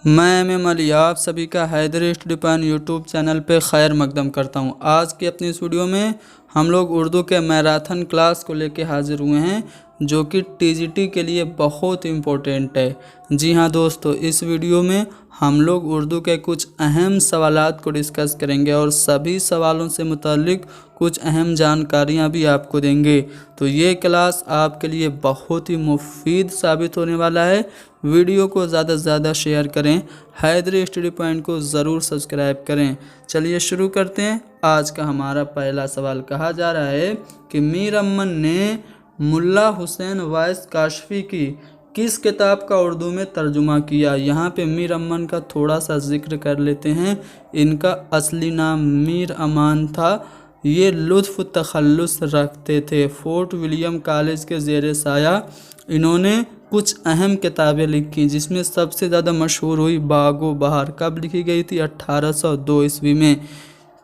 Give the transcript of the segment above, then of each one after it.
मैं एम अली आप सभी का Haider study point YouTube channel पे खैर मकदम करता हूँ। आज की अपनी इस वीडियो में हम लोग उर्दू के मैराथन क्लास को लेके हाजिर हुए हैं, जो कि टीजीटी के लिए बहुत इम्पोर्टेंट है। जी हाँ दोस्तों, इस वीडियो में हम लोग उर्दू के कुछ अहम सवालात को डिस्कस करेंगे और सभी सवालों से मुताल्लिक कुछ अहम जानकारियाँ भी आपको देंगे। तो ये क्लास आपके लिए बहुत ही मुफीद साबित होने वाला है। वीडियो को ज़्यादा से ज़्यादा शेयर करें, हैदर स्टडी पॉइंट को ज़रूर सब्सक्राइब करें। चलिए शुरू करते हैं। आज का हमारा पहला सवाल कहा जा रहा है कि मीर अमन ने मुल्ला हुसैन वाइस काशफी की किस किताब का उर्दू में तर्जुमा किया। यहाँ पे मीर अमन का थोड़ा सा जिक्र कर लेते हैं। इनका असली नाम मीर अमान था। ये लुत्फ़ तखल्लुस रखते थे। फोर्ट विलियम कॉलेज के ज़ेर साया इन्होंने कुछ अहम किताबें लिखी, जिसमें सबसे ज़्यादा मशहूर हुई बागो बहार। कब लिखी गई थी? 1802 ईस्वी में।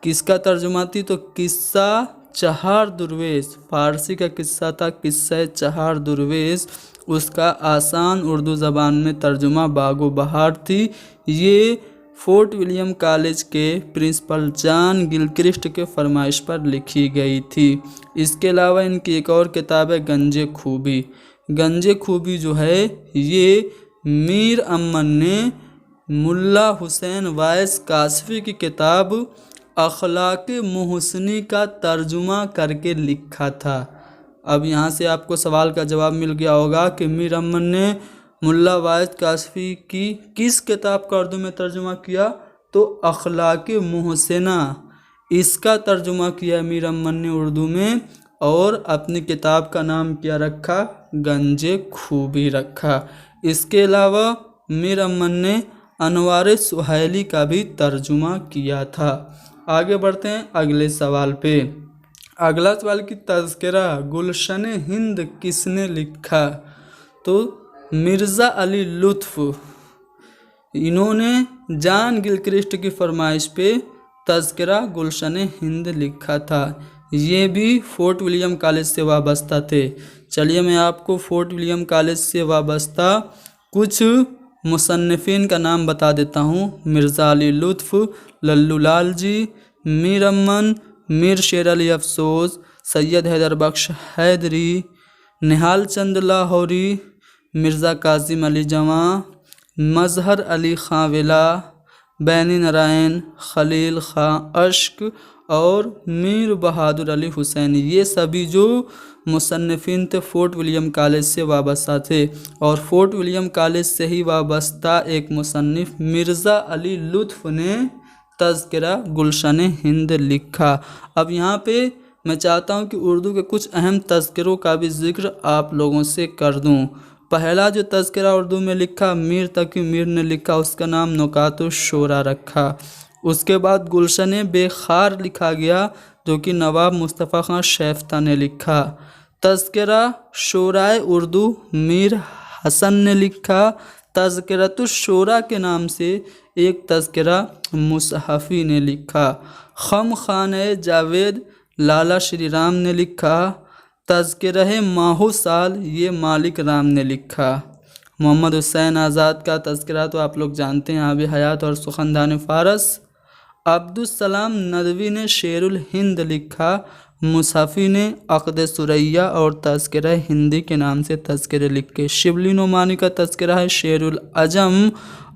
किसका तर्जुमा थी? तो किस्सा चहार दुर्वेश, फारसी का किस्सा था किस्सा चहार दुर्वेश, उसका आसान उर्दू ज़बान में तर्जुमा बागो बहार थी। ये फोर्ट विलियम कॉलेज के प्रिंसिपल जॉन गिलक्रिस्ट के फरमाइश पर लिखी गई थी। इसके अलावा इनकी एक और किताब है गंजे खूबी। गंजे खूबी जो है ये मीर अमन ने मुल्ला हुसैन वाइस काशफी की किताब अखलाक मोहसिनी का तर्जुमा करके लिखा था। अब यहाँ से आपको सवाल का जवाब मिल गया होगा कि मीर अमन ने मुल्ला वाइस काशफी की किस किताब का उर्दू में तर्जुमा किया। तो अखलाक मोहसिना, इसका तर्जुमा किया मीर अमन ने उर्दू में, और अपनी किताब का नाम क्या रखा? गंजे खूबी रखा। इसके अलावा मीर अमन ने अनवार सुहैली का भी तर्जुमा किया था। आगे बढ़ते हैं अगले सवाल पे। अगला सवाल की तज़किरा गुलशन हिंद किसने लिखा? तो मिर्ज़ा अली लुत्फ़, इन्होंने जॉन गिलक्रिस्ट की फरमाइश पे तज़किरा गुलशन हिंद लिखा था। ये भी फोर्ट विलियम कॉलेज से वाबस्ता थे। चलिए मैं आपको फोर्ट विलियम कॉलेज से वाबस्ता कुछ मुसन्निफ़ीन का नाम बता देता हूँ। मिर्ज़ा अली लुत्फ़, लल्लू लाल जी, मीर अमन, मीर शेर अली अफसोस, सैयद हैदर बख्श हैदरी, निहाल चंद लाहौरी, मिर्ज़ा कासिम अली जवां, मज़हर अली खां विला, बैनी नारायण, खलील खां अश्क और मीर बहादुर अली हुसैन। ये सभी जो मुसन्निफ़ीन थे फोर्ट विलियम कॉलेज से वाबस्ता थे। और फोर्ट विलियम कॉलेज से ही वाबस्ता एक मुसन्निफ़ मिर्ज़ा अली लुत्फ़ ने तज़किरा गुलशन हिंद लिखा। अब यहाँ पे मैं चाहता हूँ कि उर्दू के कुछ अहम तज़किरों का भी ज़िक्र आप लोगों से कर दूँ। पहला जो तज़किरा उर्दू में लिखा मीर तकी मीर ने लिखा, उसका नाम नुकातुश शोरा रखा। उसके बाद गुलशन बेखार लिखा गया, जो कि नवाब मुस्तफ़ा खां शेफ्ता ने लिखा। तज़किरा शोराए उर्दू मीर हसन ने लिखा। तज़किरतुश शोरा के नाम से एक तज़किरा मुसहफ़ी ने लिखा। खम खाने जावेद लाला श्री राम ने लिखा। तज़किरा माहो साल ये मालिक राम ने लिखा। मोहम्मद हुसैन आज़ाद का तज़किरा तो आप लोग जानते हैं, आब हयात और सुखनदान फ़ारस। अब्दुस्सलाम नदवी ने शेरुल हिंद लिखा। मुसहफ़ी ने अक़द सुरैया और तज़किरा हिंदी के नाम से तज़किरे लिखे। शिबली नोमानी का तज़किरा है शेरुल अजम,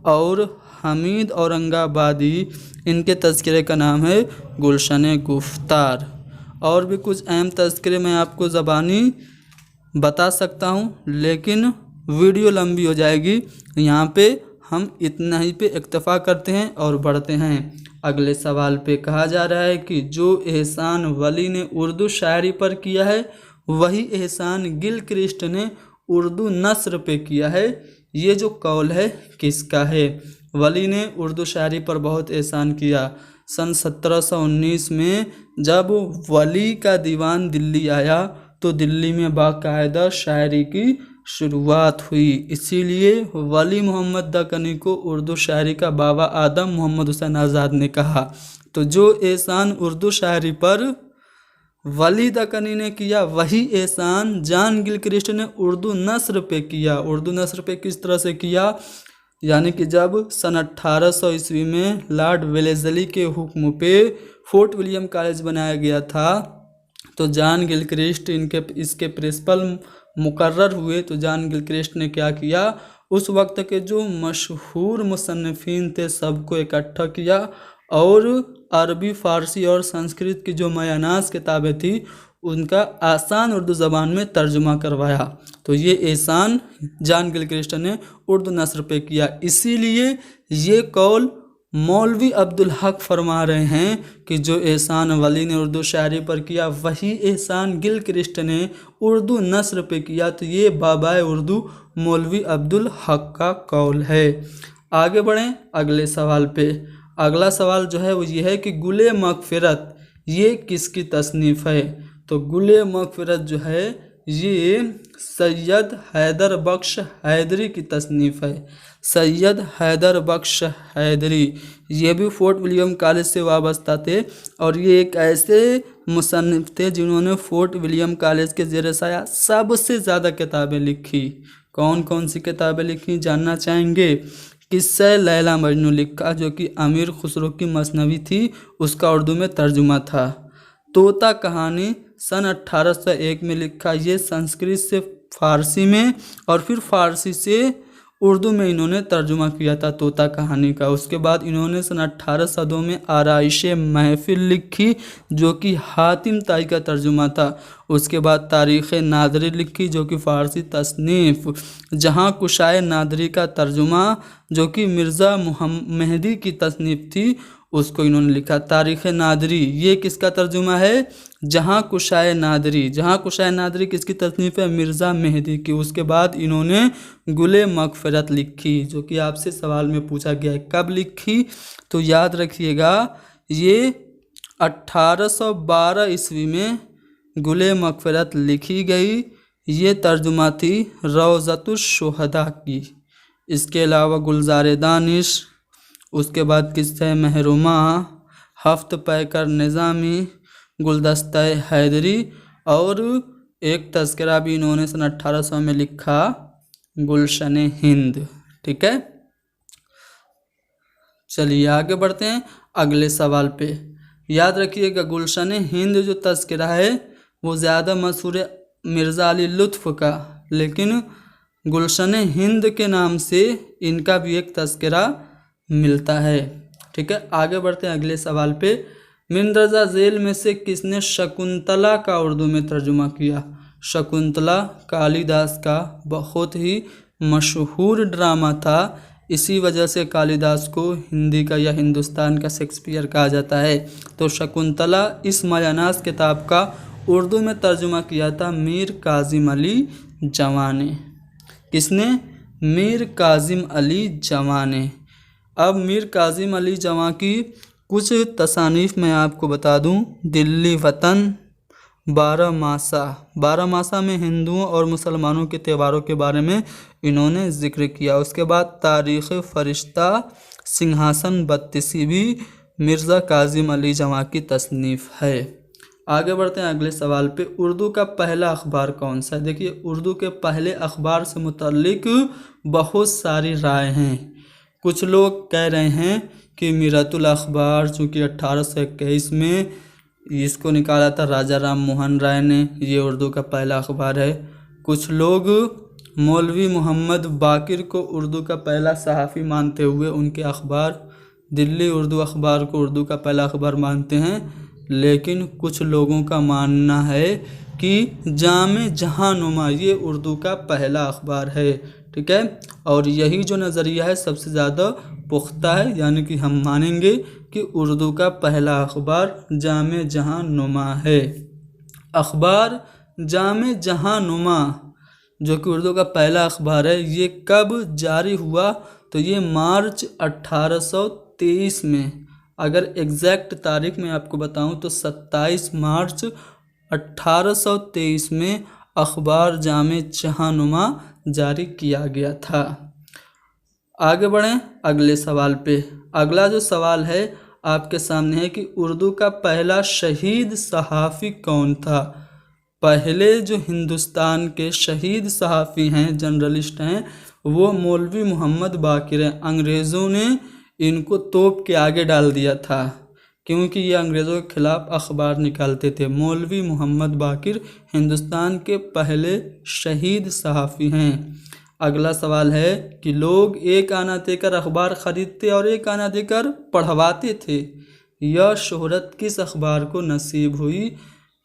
और हमीद औरंगाबादी इनके तज़किरे का नाम है गुलशन गुफ्तार। और भी कुछ अहम तज़किरे मैं आपको ज़बानी बता सकता हूँ, लेकिन वीडियो लंबी हो जाएगी। यहाँ पे हम इतना ही पे इक्तफ़ा करते हैं और बढ़ते हैं अगले सवाल पे। कहा जा रहा है कि जो एहसान वली ने उर्दू शायरी पर किया है, वही एहसान गिलक्रिस्ट ने उर्दू नस्र पे किया है। ये जो कौल है किसका है? वली ने उर्दू शायरी पर बहुत एहसान किया। सन 1719 में जब वली का दीवान दिल्ली आया, तो दिल्ली में बाकायदा शायरी की शुरुआत हुई। इसीलिए वली मोहम्मद दकनी को उर्दू शायरी का बाबा आदम मोहम्मद हुसैन आज़ाद ने कहा। तो जो एहसान उर्दू शायरी पर वली दकनी ने किया, वही एहसान जॉन गिलक्रिस्ट ने उर्दू नस्र पे किया। उर्दू नस्र पे किस तरह से किया? यानी कि जब सन 1800 ईस्वी में लॉर्ड वेलेस्ली के हुक्म पे फोर्ट विलियम कॉलेज बनाया गया था, तो जॉन गिलक्रिस्ट इसके प्रिंसिपल मुकर्रर हुए। तो जॉन गिलक्रिस्ट ने क्या किया, उस वक्त के जो मशहूर मुसन्निफीन थे सबको इकट्ठा किया और अरबी, फ़ारसी और संस्कृत की जो मयानास किताबें थी उनका आसान उर्दू ज़बान में तर्जुमा करवाया। तो ये एहसान जॉन गिलक्रिस्ट ने उर्दू नस्र पे किया। इसीलिए ये कौल मौलवी अब्दुल हक फरमा रहे हैं कि जो एहसान वली ने उर्दू शायरी पर किया वही एहसान गिलक्रिस्ट ने उर्दू नस्र पे किया। तो ये बाबाए उर्दू मौलवी अब्दुल हक का कौल है। आगे बढ़ें अगले सवाल पे। अगला सवाल जो है वो ये है कि गुले मगफिरत ये किसकी तसनीफ़ है। तो गुले मगफिरत जो है ये सैयद हैदर बख्श हैदरी की तसनीफ़ है। सैयद हैदर बख्श हैदरी ये भी फोर्ट विलियम कॉलेज से वाबस्ता थे और ये एक ऐसे मुसन्निफ थे जिन्होंने फोर्ट विलियम कॉलेज के ज़ेर साया सबसे ज़्यादा किताबें लिखी। कौन कौन सी किताबें लिखी जानना चाहेंगे। किस्सा लैला मजनू लिखा जो कि अमीर खुसरो की मसनवी थी, उसका उर्दू में तर्जुमा था। तोता कहानी सन 1801 में लिखा, ये संस्कृत से फ़ारसी में और फिर फ़ारसी से उर्दू में इन्होंने तर्जुमा किया था तोता कहानी का। उसके बाद इन्होंने सन 1802 में आराइशे महफिल लिखी जो कि हातिम ताई का तर्जुमा था। उसके बाद तारीख़ नादरी लिखी जो कि फ़ारसी तसनीफ़, जहाँ कुशाए नादरी का तर्जुमा जो कि मिर्ज़ा मेहदी की तसनीफ़ थी उसको इन्होंने लिखा। तारीख़ नादरी ये किसका तर्जुमा है, जहाँ कुशाए नादरी। जहाँ कुशाए नादरी किसकी तसनीफ़ है, मिर्ज़ा मेहदी की। उसके बाद इन्होंने गुले मगफिरत लिखी जो कि आपसे सवाल में पूछा गया है कब लिखी। तो याद रखिएगा ये 1812 ईस्वी में गुले मगफिरत लिखी गई। ये तर्जुमा थी रौज़तुश शुहदा की। इसके अलावा गुलज़ार दानिश, उसके बाद किस्सा महरूमा, हफ्त पैकर निज़ामी, गुलदस्ता हैदरी और एक तज़किरा भी इन्होंने सन 1800 में लिखा गुलशन हिंद। ठीक है, चलिए आगे बढ़ते हैं अगले सवाल पे। याद रखिएगा गुलशन हिंद जो तज़किरा है वो ज़्यादा मशहूर है मिर्ज़ा अली लुत्फ़ का, लेकिन गुलशन हिंद के नाम से इनका भी एक तज़किरा मिलता है। ठीक है, आगे बढ़ते हैं अगले सवाल पे। मिंदरजा झेल में से किसने शकुंतला का उर्दू में तर्जुमा किया। शकुंतला कालिदास का बहुत ही मशहूर ड्रामा था, इसी वजह से कालिदास को हिंदी का या हिंदुस्तान का शेक्सपियर कहा जाता है। तो शकुंतला इस मयानास किताब का उर्दू में तर्जुमा किया था मीर काजिम अली जवां ने। किसने, मीर काजिम अली जवां ने। अब मीर काजिम अली जवां की कुछ तसानीफ़ मैं आपको बता दूं। दिल्ली वतन, 12 मासा। 12 मासा में हिंदुओं और मुसलमानों के त्योहारों के बारे में इन्होंने ज़िक्र किया। उसके बाद तारीख़ फ़रिश्ता, सिंहासन बत्तीसी भी मिर्ज़ा काजिम अली जवां की तसनीफ़ है। आगे बढ़ते हैं अगले सवाल पे। उर्दू का पहला अखबार कौन सा है। देखिए उर्दू के पहले अखबार से मुतल्लिक बहुत सारी राय हैं। कुछ लोग कह रहे हैं कि मीरतुल अखबार चूँकि 1821 में इसको निकाला था राजा राम मोहन राय ने, ये उर्दू का पहला अखबार है। कुछ लोग मौलवी मोहम्मद बाकिर को उर्दू का पहला सहाफ़ी मानते हुए उनके अखबार दिल्ली उर्दू अखबार को उर्दू का पहला अखबार मानते हैं। लेकिन कुछ लोगों का मानना है कि जामे जहानुमा ये उर्दू का पहला अखबार है। ठीक है, और यही जो नज़रिया है सबसे ज़्यादा पुख्ता है, यानी कि हम मानेंगे कि उर्दू का पहला अखबार जामे जहानुमा है। अखबार जामे जहानुमा जो कि उर्दू का पहला अखबार है, ये कब जारी हुआ। तो ये मार्च 1823 में। अगर एग्जैक्ट तारीख मैं आपको बताऊं तो 27 मार्च 1823 में अखबार जामे जहानुमा जारी किया गया था। आगे बढ़ें अगले सवाल पे। अगला जो सवाल है आपके सामने है कि उर्दू का पहला शहीद सहाफ़ी कौन था। पहले जो हिंदुस्तान के शहीद सहाफ़ी हैं, जर्नलिस्ट हैं, वो मौलवी मोहम्मद बाकिर हैं। अंग्रेज़ों ने इनको तोप के आगे डाल दिया था क्योंकि ये अंग्रेज़ों के ख़िलाफ़ अखबार निकालते थे। मौलवी मोहम्मद बाकिर हिंदुस्तान के पहले शहीद सहाफ़ी हैं। अगला सवाल है कि लोग एक आना देकर अखबार ख़रीदते और एक आना देकर पढ़वाते थे। यह शोहरत किस अखबार को नसीब हुई?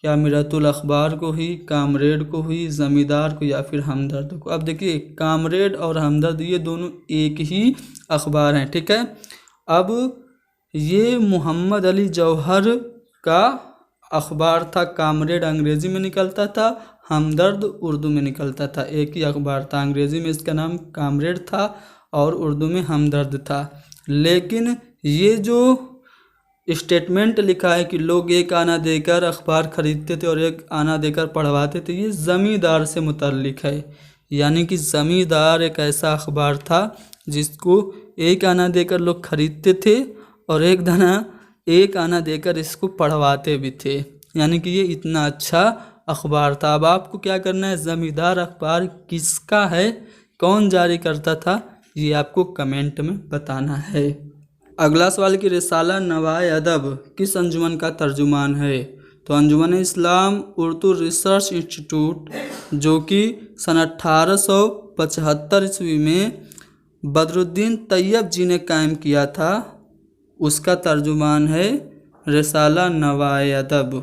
क्या मिरतुल अखबार को हुई, कामरेड को हुई, ज़मींदार को या फिर हमदर्द को? अब देखिए, कामरेड और हमदर्द ये दोनों एक ही अखबार हैं, ठीक है। अब ये मोहम्मद अली जौहर का अखबार था। कामरेड अंग्रेज़ी में निकलता था, हमदर्द उर्दू में निकलता था। एक ही अखबार था, अंग्रेज़ी में इसका नाम कामरेड था और उर्दू में हमदर्द था। लेकिन ये जो स्टेटमेंट लिखा है कि लोग एक आना देकर अखबार ख़रीदते थे और एक आना देकर पढ़वाते थे, ये ज़मींदार से मुतल्लिक़ है। यानी कि ज़मींदार एक ऐसा अखबार था जिसको एक आना देकर लोग ख़रीदते थे और एक आना देकर इसको पढ़वाते भी थे। यानी कि ये इतना अच्छा अखबार था। अब आपको क्या करना है, ज़मींदार अखबार किसका है, कौन जारी करता था, ये आपको कमेंट में बताना है। अगला सवाल कि रिसाला नवाए अदब किस अंजुमन का तर्जुमान है? तो अंजुमन इस्लाम उर्दू रिसर्च इंस्टीट्यूट, जो कि सन 1875 ईस्वी में बदरुद्दीन तैयब जी ने कायम किया था, उसका तर्जुमान है रिसाला नवाए अदब,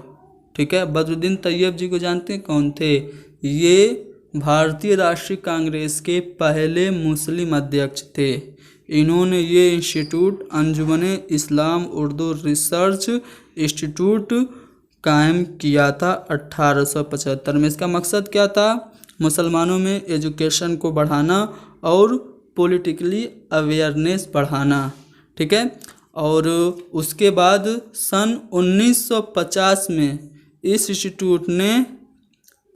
ठीक है। बदरुद्दीन तैयब जी को जानते हैं, कौन थे? ये भारतीय राष्ट्रीय कांग्रेस के पहले मुस्लिम अध्यक्ष थे। इन्होंने ये इंस्टीट्यूट अंजुमन इस्लाम उर्दू रिसर्च इंस्टीट्यूट कायम किया था 1875 में। इसका मकसद क्या था? मुसलमानों में एजुकेशन को बढ़ाना और पॉलिटिकली अवेयरनेस बढ़ाना, ठीक है। और उसके बाद सन 1950 में इस इंस्टीट्यूट ने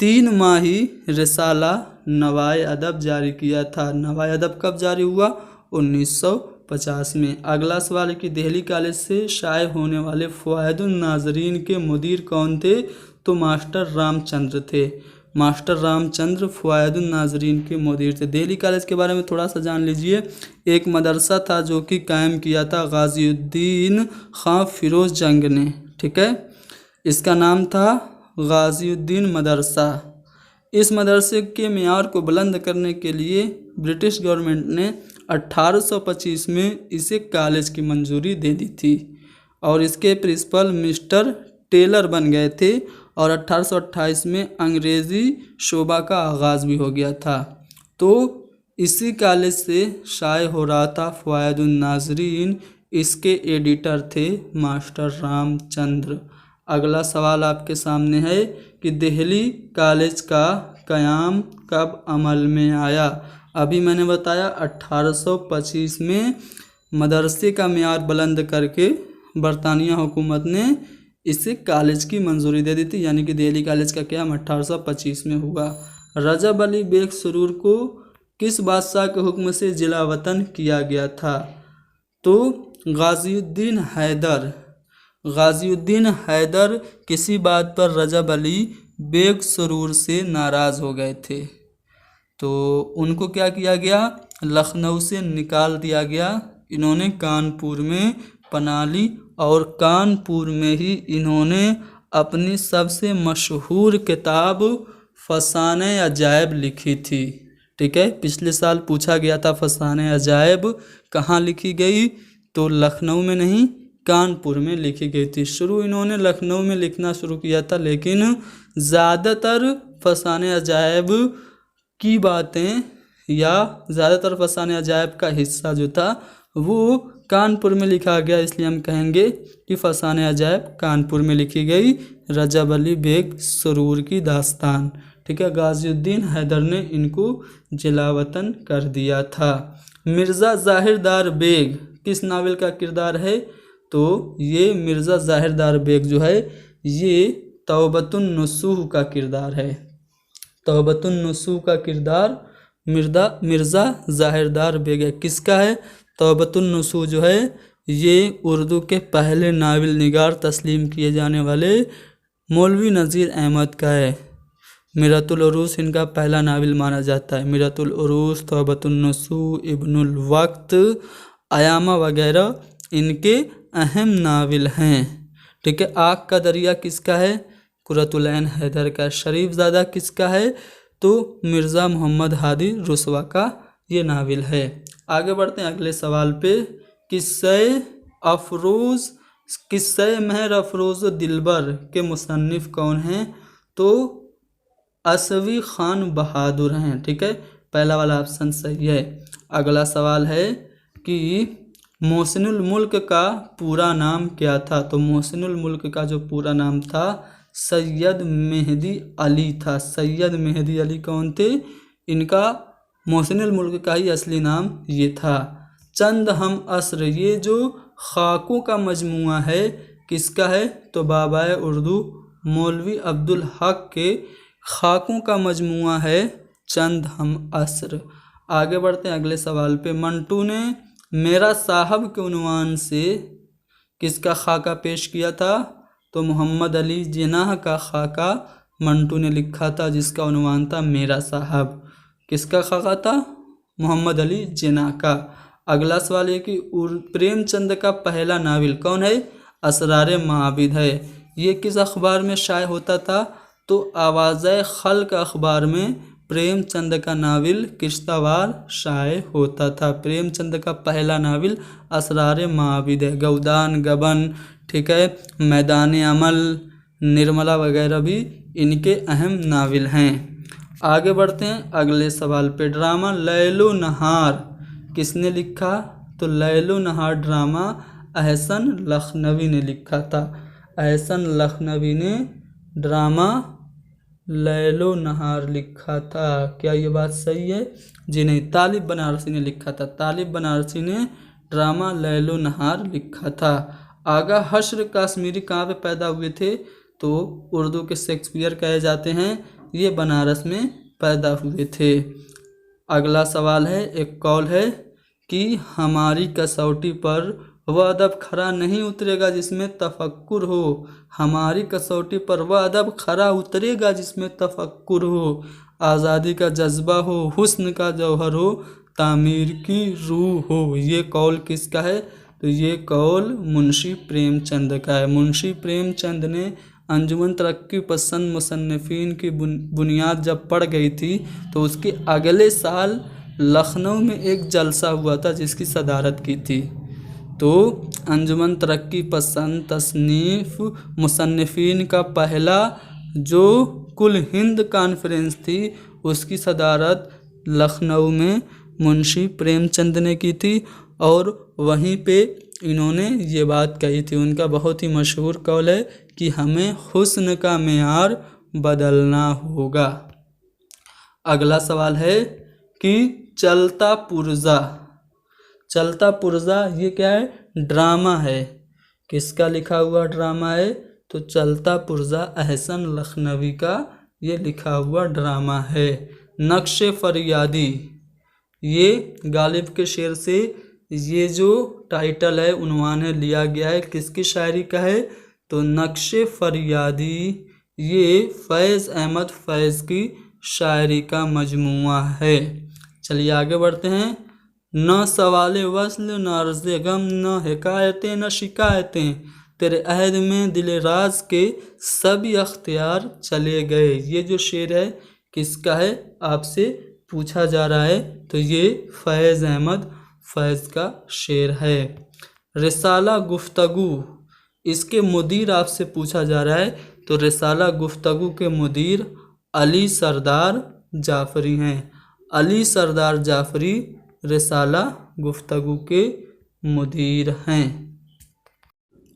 3 माही रिसाला नवाए अदब जारी किया था। नवाए अदब कब जारी हुआ? 1950 में। अगला सवाल है कि दिल्ली कॉलेज से शाये होने वाले फ़वाइदुन नाज़रीन के मुदीर कौन थे? तो मास्टर रामचंद्र थे। मास्टर रामचंद्र फ़वाइदुन नाज़रीन के मुदीर थे। दिल्ली कॉलेज के बारे में थोड़ा सा जान लीजिए। एक मदरसा था जो कि कायम किया था गाज़ीउद्दीन खां फ़िरोज़ जंग ने, ठीक है। इसका नाम था गाज़ीउद्दीन मदरसा। इस मदरसे के मेयार को बुलंद करने के लिए ब्रिटिश गवर्नमेंट ने 1825 में इसे कॉलेज की मंजूरी दे दी थी और इसके प्रिंसिपल मिस्टर टेलर बन गए थे और 1828 में अंग्रेज़ी शोबा का आगाज़ भी हो गया था। तो इसी कॉलेज से शाये हो रहा था फ़वाइदुन नाज़रीन। इसके एडिटर थे मास्टर रामचंद्र। अगला सवाल आपके सामने है कि दिल्ली कॉलेज का क़याम कब अमल में आया? अभी मैंने बताया 1825 में मदरसे का मेयार बुलंद करके बरतानिया हुकूमत ने इसे कॉलेज की मंजूरी दे दी थी। यानी कि दिल्ली कॉलेज का क़याम 1825 में हुआ। रजब अली बेग सुरूर को किस बादशाह के हुक्म से जिला वतन किया गया था? तो गाज़ीउद्दीन हैदर। गाज़ीउद्दीन हैदर किसी बात पर रजब अली बेग सुरूर से नाराज़ हो गए थे, तो उनको क्या किया गया? लखनऊ से निकाल दिया गया। इन्होंने कानपुर में पनाह ली और कानपुर में ही इन्होंने अपनी सबसे मशहूर किताब फसाने अजायब लिखी थी, ठीक है। पिछले साल पूछा गया था फसाने अजायब कहाँ लिखी गई? तो लखनऊ में नहीं, कानपुर में लिखी गई थी। शुरू इन्होंने लखनऊ में लिखना शुरू किया था, लेकिन ज़्यादातर फसाने अजायब की बातें या ज़्यादातर फसाने अजायब का हिस्सा जो था वो कानपुर में लिखा गया। इसलिए हम कहेंगे कि फसाने अजायब कानपुर में लिखी गई। रजब अली बेग सुरूर की दास्तान, ठीक है। गाज़ीउद्दीन हैदर ने इनको जिला वतन कर दिया था। मिर्ज़ा ज़ाहिरदार बेग किस नावल का किरदार है? तो ये मिर्ज़ा ज़ाहिरदार बेग जो है ये तौबतुन नसूह का किरदार है। तौबतुन नसूह का किरदार मिर्ज़ा ज़ाहिरदार बेग है। किसका है? तौबतुन नसूह जो है ये उर्दू के पहले नावल निगार तस्लीम किए जाने वाले मौलवी नज़ीर अहमद का है। मिरतुल उरूस इनका पहला नावल माना जाता है। मिरतुल उरूस, तौबतुन नसू, इब्नुल वक्त, अयामा वगैरह इनके अहम नावल हैं। ठीक है। आग का दरिया किसका है? कुरतुल ऐन हैदर का। शरीफजादा किसका है? तो मिर्ज़ा मोहम्मद हादी रुसवा का ये नावल है। आगे बढ़ते हैं अगले सवाल पे। किस्से महर अफरोज़ दिलबर के मुसन्निफ़ कौन हैं? तो असवी खान बहादुर हैं। ठीक है, पहला वाला ऑप्शन सही है। अगला सवाल है कि मोहसिनुल मुल्क का पूरा नाम क्या था? तो मोहसिनुल मुल्क का जो पूरा नाम था सैयद मेहदी अली था। सैयद मेहदी अली कौन थे? इनका मोहसिनुल मुल्क का ही असली नाम ये था। चंद हम असर, ये जो खाकों का मजमुआ है किसका है? तो बाबाए उर्दू मौलवी अब्दुल हक के खाकों का मजमुआ है चंद हम असर। आगे बढ़ते हैं अगले सवाल पे। मंटू ने मेरा साहब के उन्वान से किसका खाका पेश किया था? तो मोहम्मद अली जिन्नाह का खाका मंटू ने लिखा था, जिसका उन्वान था मेरा साहब। किसका खाका था? मोहम्मद अली जिन्नाह का। अगला सवाल है कि प्रेमचंद का पहला नावल कौन है? असरारे माबिद है। ये किस अखबार में शाये होता था? तो आवाज़े खल्क अखबार में प्रेमचंद का नावल किश्तवार शाये होता था। प्रेमचंद का पहला नावल असरारे माबिद है। गौदान गबन, ठीक है, मैदान अमल, निर्मला वगैरह भी इनके अहम नावल हैं। आगे बढ़ते हैं अगले सवाल पे। ड्रामा लैलो नहार किसने लिखा? तो लैलो नहार ड्रामा अहसन लखनवी ने लिखा था। अहसन लखनवी ने ड्रामा लैलो नहार लिखा था। क्या ये बात सही है? जी नहीं, तालिब बनारसी ने लिखा था। तालिब बनारसी ने ड्रामा लैलो नहार लिखा था। आगा हश्र कश्मीरी कहाँ पे पैदा हुए थे? तो उर्दू के शेक्सपियर कहे जाते हैं, ये बनारस में पैदा हुए थे। अगला सवाल है, एक कौल है कि हमारी कसौटी पर वह अदब खरा नहीं उतरेगा जिसमें तफक्कुर हो। हमारी कसौटी पर वह अदब खरा उतरेगा जिसमें तफक्कुर हो। आज़ादी का जज्बा हो, हुस्न का जौहर हो, तामीर की रूह हो। ये कौल किसका है? तो ये कौल मुंशी प्रेमचंद का है। मुंशी प्रेमचंद ने अंजुमन तरक्की पसंद मुसन्निफीन की बुनियाद जब पड़ गई थी तो उसके अगले साल लखनऊ में एक जलसा हुआ था जिसकी सदारत की थी। तो अंजुमन तरक्की पसंद तसनीफ़ मुसन्निफीन का पहला जो कुल हिंद कॉन्फ्रेंस थी उसकी सदारत लखनऊ में मुंशी प्रेमचंद ने की थी और वहीं पे इन्होंने ये बात कही थी। उनका बहुत ही मशहूर कौल है कि हमें हुस्न का मेयार बदलना होगा। अगला सवाल है कि चलता पुर्जा, चलता पुर्जा ये क्या है? ड्रामा है। किसका लिखा हुआ ड्रामा है? तो चलता पुर्जा अहसन लखनवी का ये लिखा हुआ ड्रामा है। नक्श फरियादी, ये गालिब के शेर से ये जो टाइटल है उन्वान है लिया गया है। किसकी शायरी का है? तो नक्श फरियादी ये फैज़ अहमद फैज़ की शायरी का मजमुआ है। चलिए आगे बढ़ते हैं। न सवाले वस्ल न अर्ज़ गम न हिकायतें न शिकायतें, तेरे अहद में दिल राज के सभी अख्तियार चले गए। ये जो शेर है किसका है? आपसे पूछा जा रहा है। तो ये फैज़ अहमद फैज़ का शेर है। रिसाला गुफ्तगू, इसके मुदीर आपसे पूछा जा रहा है। तो रिसाला गुफ्तगू के मुदीर अली सरदार जाफरी हैं। अली सरदार जाफरी रिसाला गुफ्तगू के मुदीर हैं।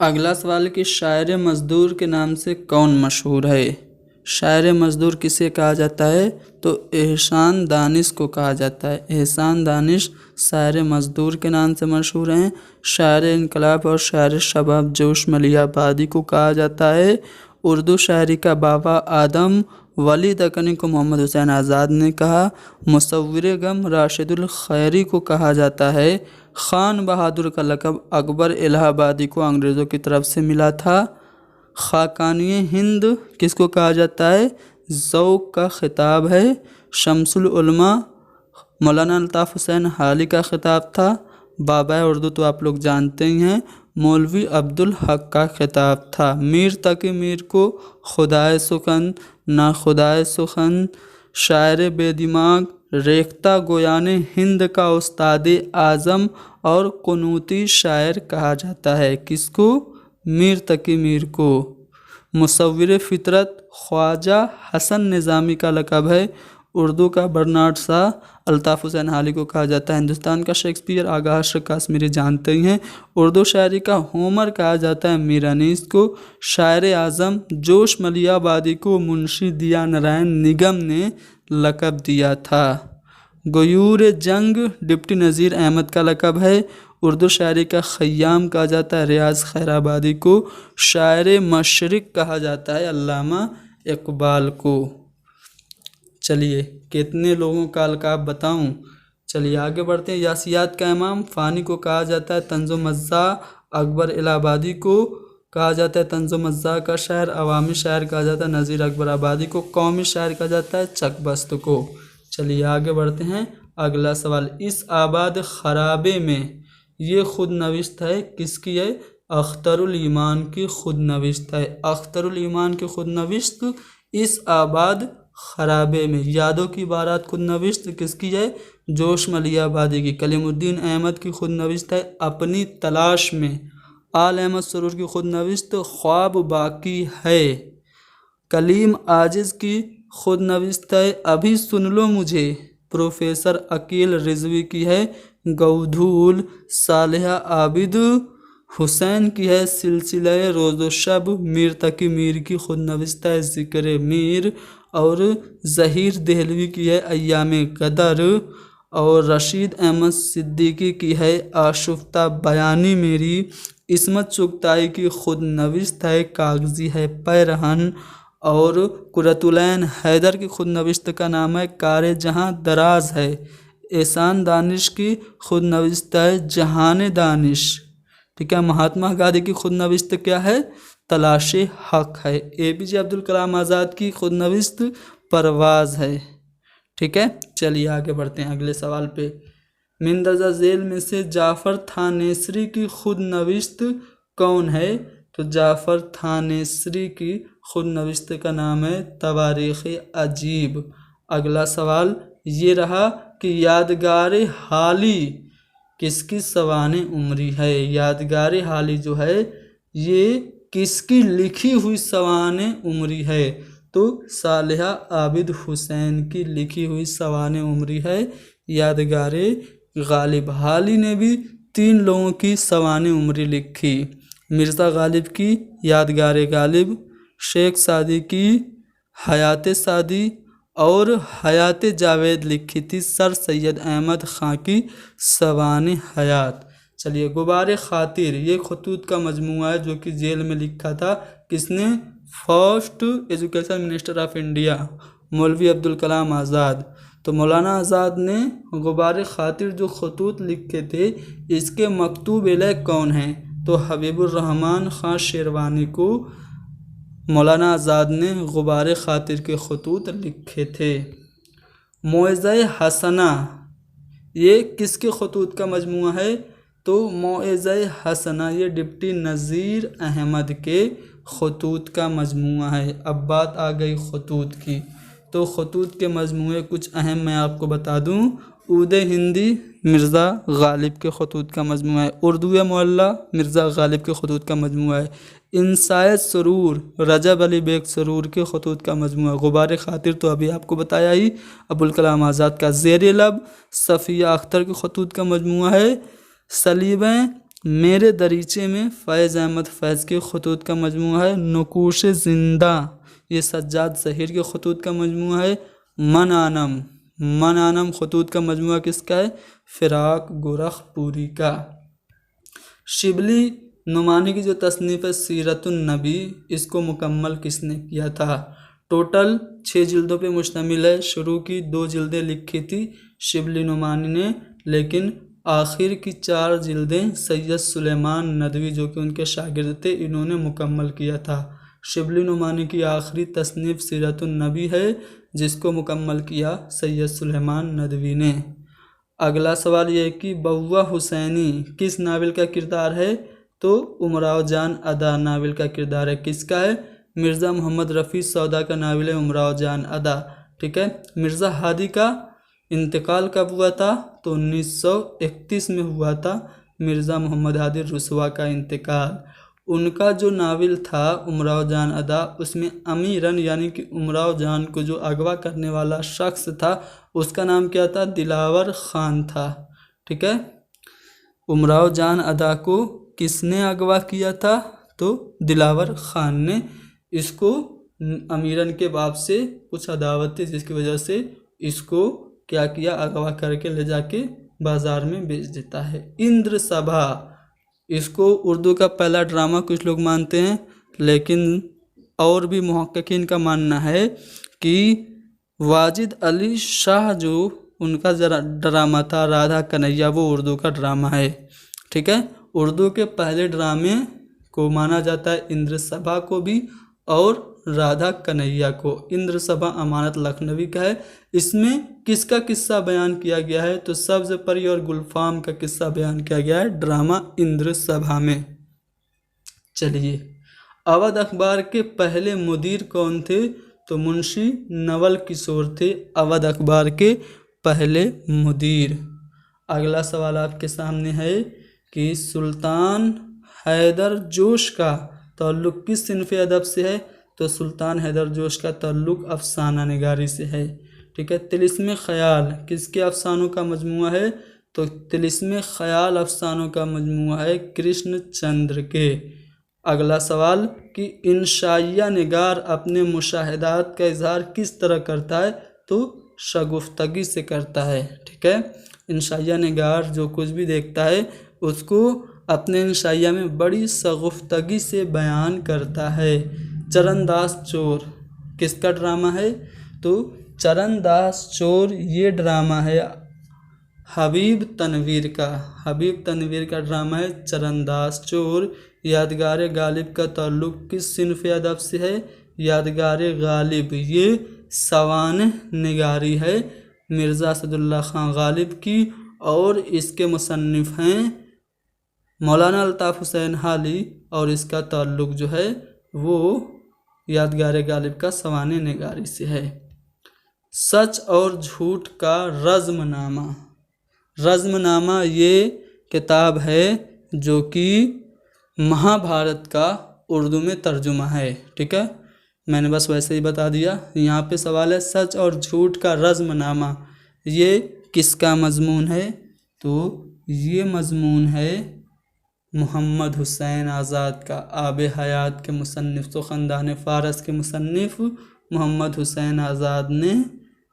अगला सवाल कि शायर मज़दूर के नाम से कौन मशहूर है? शायर मज़दूर किसे कहा जाता है? तो एहसान दानिश को कहा जाता है। एहसान दानिश शायर मज़दूर के नाम से मशहूर हैं। शायर इनकलाब और शायर शबाब जोश मलियाबादी को कहा जाता है। उर्दू शायरी का बाबा आदम वली दक्कनी को मोहम्मद हुसैन आज़ाद ने कहा। मुसव्विर गम राशिदुल खैरी को कहा जाता है। खान बहादुर का लक़ब अकबर इलाहाबादी को अंग्रेज़ों की तरफ से मिला था। खाकानी हिंद किसको कहा जाता है? ज़ौक़ का खिताब है। शम्सुल उलमा मौलाना अल्ताफ़ हुसैन हाली का खिताब था। बाबा उर्दू तो आप लोग जानते ही हैं, मौलवी अब्दुल हक का खिताब था। मीर तकी मीर को खुदाए सुखन ना खुदाए सुखन, शायर बेदिमाग, रेख्ता गोयाने हिंद का उस्ताद आज़म और कुनूती शायर कहा जाता है। किसको? मीर तकी मीर को। मुसव्विर फ़ितरत ख्वाजा हसन निज़ामी का लक़ब है। उर्दू का बर्नार्ड शाह अल्ताफ़ हुसैन हाली को कहा जाता है। हिंदुस्तान का शेक्सपियर आगाह अशरफ काश्मीरी जानते ही हैं। उर्दू शायरी का होमर कहा जाता है मीर अनीस को। शायर आज़म जोश मलियाबादी को मुंशी दिया नारायण निगम ने लक़ब दिया था। गयूर जंग डिप्टी नज़ीर अहमद का लक़ब है। उर्दू शायरी का ख़य्याम कहा जाता है रियाज़ खैराबादी को। शायर मशरिक़ कहा जाता है अल्लामा इकबाल को। चलिए कितने लोगों का अलकाब बताऊं। चलिए आगे बढ़ते हैं। यासियात का इमाम फ़ानी को कहा जाता है तंज़ो मज़्ज़ा। अकबर इलाहाबादी को कहा जाता है तंज़ो मज़्ज़ा का शायर। अवामी शायर कहा जाता है नज़ीर अकबर आबादी को। कौमी शायर कहा जाता है चकबस्त को। चलिए आगे बढ़ते हैं। अगला सवाल, इस आबाद खराबे में ये खुद नविश्त है किसकी है? अख्तरुल ईमान की खुद नविश्त है। अख्तरुल ईमान की खुद नविश्त इस आबाद खराबे में। यादों की बारात खुद नविश्त किसकी है? जोश मलियाबादी की। कलीमुद्दीन अहमद की खुद नविश्त है अपनी तलाश में। आल अहमद सरूर की खुद नविश्त ख्वाब बाकी है। कलीम आजिज़ की खुद नविश्त है अभी सुन लो मुझे। प्रोफेसर अकील रिजवी की है गौधूल। सालेहा आबिद हुसैन की है सिलसिला रोज़ोशब। मीर तकी मीर की खुद नविश्त है ज़िक्र मीर। और ज़हीर देहलवी की है अय्यामे कदर। और रशीद अहमद सिद्दीकी की है आशुफ्ता बयानी मेरी। इस्मत चुगताई की खुद नविश्त है कागज़ी है पैरहन। और कुरतुलैन हैदर की खुद नविश्त का नाम है कार जहाँ दराज है। एहसान दानिश की खुद नविश्त है जहान दानिश। ठीक है। महात्मा गांधी की खुद नविश्त क्या है? तलाशे हक है। APJ अब्दुल कलाम आज़ाद की खुद नविश्त परवाज़ है। ठीक है। चलिए आगे बढ़ते हैं अगले सवाल पे। मिंदरजा झेल में से जाफ़र थानेसरी की खुद नविश्त कौन है? तो जाफ़र थानेसरी की खुद नविश्त का नाम है तवारीख़ अजीब। अगला सवाल ये रहा कि यादगार हाली किसकी सवाने उमरी है? यादगार हाली जो है ये किसकी लिखी हुई सवाने उमरी है? तो सालेहा आबिद हुसैन की लिखी हुई सवाने उमरी है यादगार गालिब। हाली ने भी 3 लोगों की सवाने उमरी लिखी। मिर्ज़ा गालिब की यादगार गालिब, शेख सादी की हयात सादी और हयात जावेद लिखी थी सर सैयद अहमद ख़ां की सवाने हयात। चलिए गुबार खातिर ये खतूत का मजमुआ है जो कि जेल में लिखा था। किसने? First education minister of India मौलवी अब्दुल कलाम आज़ाद। तो मौलाना आज़ाद ने गुबार खातिर जो खतूत लिखे थे इसके मकतूब इलैह कौन हैं? तो हबीबुर रहमान ख़ां शेरवानी को मौलाना आज़ाद ने गुबार खातिर के खतूत लिखे थे। मौइज़ा हसना ये किसके खतूत का मजमुआ है? तो मौइज़ा हसना ये डिप्टी नज़ीर अहमद के खतूत का मजमुआ है। अब बात आ गई खतूत की, तो खतूत के मजमुए कुछ अहम मैं आपको बता दूं। ऊद हिंदी मिर्ज़ा गालिब के खतूत का मजमुआ है। उर्दू मुअल्ला मिर्ज़ा गालिब के खतूत का मजमुआ है। इंसाए सरूर रजब अली बेग सरूर के खतूत का मजमुआ। गुबार खातिर तो अभी आपको बताया ही अबुल कलाम आज़ाद का। ज़ेर लब सफ़िया अख्तर के खतूत का मजमुआ है। सलीबें मेरे दरीचे में फ़ैज़ अहमद फ़ैज़ के खतूत का मजमुआ है। नकूश ज़िंदा ये सज्जाद ज़हीर के खतूत का मजमुआ है। मन आनम खतूत का मजमुआ किसका है? फ़िराक गोरखपुरी का। शिबली नुमानी की जो तसनीफ़ है सीरतुन नबी इसको मुकम्मल किसने किया था? टोटल 6 जिल्दों पे मुश्तमिल है। शुरू की 2 जिल्दें लिखी थी शिबली नुमानी ने, लेकिन आखिर की 4 जिल्दें सैयद सुलेमान नदवी जो कि उनके शागिर्द थे इन्होंने मुकम्मल किया था। शिबली नुमानी की आखिरी तसनीफ़ सीरतुन नबी है, जिसको मुकम्मल किया सैयद सुलेमान नदवी ने। अगला सवाल ये है कि बउआ हुसैनी किस नावल का किरदार है? तो उमराव जान अदा नावल का किरदार है। किसका है? मिर्ज़ा मोहम्मद रफ़ी सौदा का नावल है उमराव जान अदा। ठीक है। मिर्ज़ा हादी का इंतकाल कब हुआ था? तो 1931 में हुआ था मिर्ज़ा मोहम्मद हादी रुसवा का इंतकाल। उनका जो नावल था उमराव जान अदा, उसमें अमीरन यानी कि उमराव जान को जो अगवा करने वाला शख्स था उसका नाम क्या था? दिलावर ख़ान था। ठीक है। उमराव जान अदा को किसने अगवा किया था? तो दिलावर ख़ान ने। इसको अमीरन के बाप से कुछ अदावत थी, जिसकी वजह से इसको क्या किया? अगवा करके ले जाके बाज़ार में बेच देता है। इंद्र सभा, इसको उर्दू का पहला ड्रामा कुछ लोग मानते हैं, लेकिन और भी मुहक्किकीन का मानना है कि वाजिद अली शाह जो उनका जरा ड्रामा था राधा कन्हैया, वो उर्दू का ड्रामा है। ठीक है। उर्दू के पहले ड्रामे को माना जाता है इंद्र सभा को भी और राधा कन्हैया को। इंद्र सभा अमानत लखनवी का है। इसमें किसका किस्सा बयान किया गया है? तो सब्ज़ परी और गुलफाम का किस्सा बयान किया गया है ड्रामा इंद्र सभा में। चलिए, अवध अखबार के पहले मुदीर कौन थे? तो मुंशी नवल किशोर थे अवध अखबार के पहले मुदीर। अगला सवाल आपके सामने है कि सुल्तान हैदर जोश का ताल्लुक़ किस सिनफ़ अदब से है? तो सुल्तान हैदर जोश का ताल्लुक़ अफ़साना निगारी से है। ठीक है। तिलिस्म ख़याल किसके अफ़सानों का मजमुआ है? तो तिलिस्म ख़याल अफ़सानों का मजमुआ है कृष्णचंद्र के। अगला सवाल कि इंशाइया निगार अपने मुशाहिदात का इजहार किस तरह करता है? तो शगुफ्तगी से करता है। ठीक है। इंशाइया निगार जो कुछ भी देखता है उसको अपने इंशाइया में बड़ी शगुफ्तगी से बयान करता है। चरणदास चोर किसका ड्रामा है? तो चरणदास चोर ये ड्रामा है हबीब तनवीर का। हबीब तनवीर का ड्रामा है चरणदास चोर। यादगार गालिब का ताल्लुक़ किस सिनफ़ अदब से है? यादगार गालिब ये सवानह निगारी है मिर्ज़ा असदुल्ला ख़ान गालिब की, और इसके मुसन्निफ़ हैं मौलाना अल्ताफ़ हुसैन हाली, और इसका ताल्लुक़ जो है वो यादगार गालिब का सवानह निगारी से है। सच और झूठ का रज़्मनामा। रज़्मनामा ये किताब है जो कि महाभारत का उर्दू में तर्जुमा है। ठीक है। मैंने बस वैसे ही बता दिया। यहाँ पे सवाल है सच और झूठ का रज़्मनामा ये किसका मज़मून है? तो ये मज़मून है मोहम्मद हुसैन आज़ाद का। आब हयात के मुसन्निफ़ तो ख़ानदान फ़ारस के मुसन्निफ़ मोहम्मद हुसैन आज़ाद ने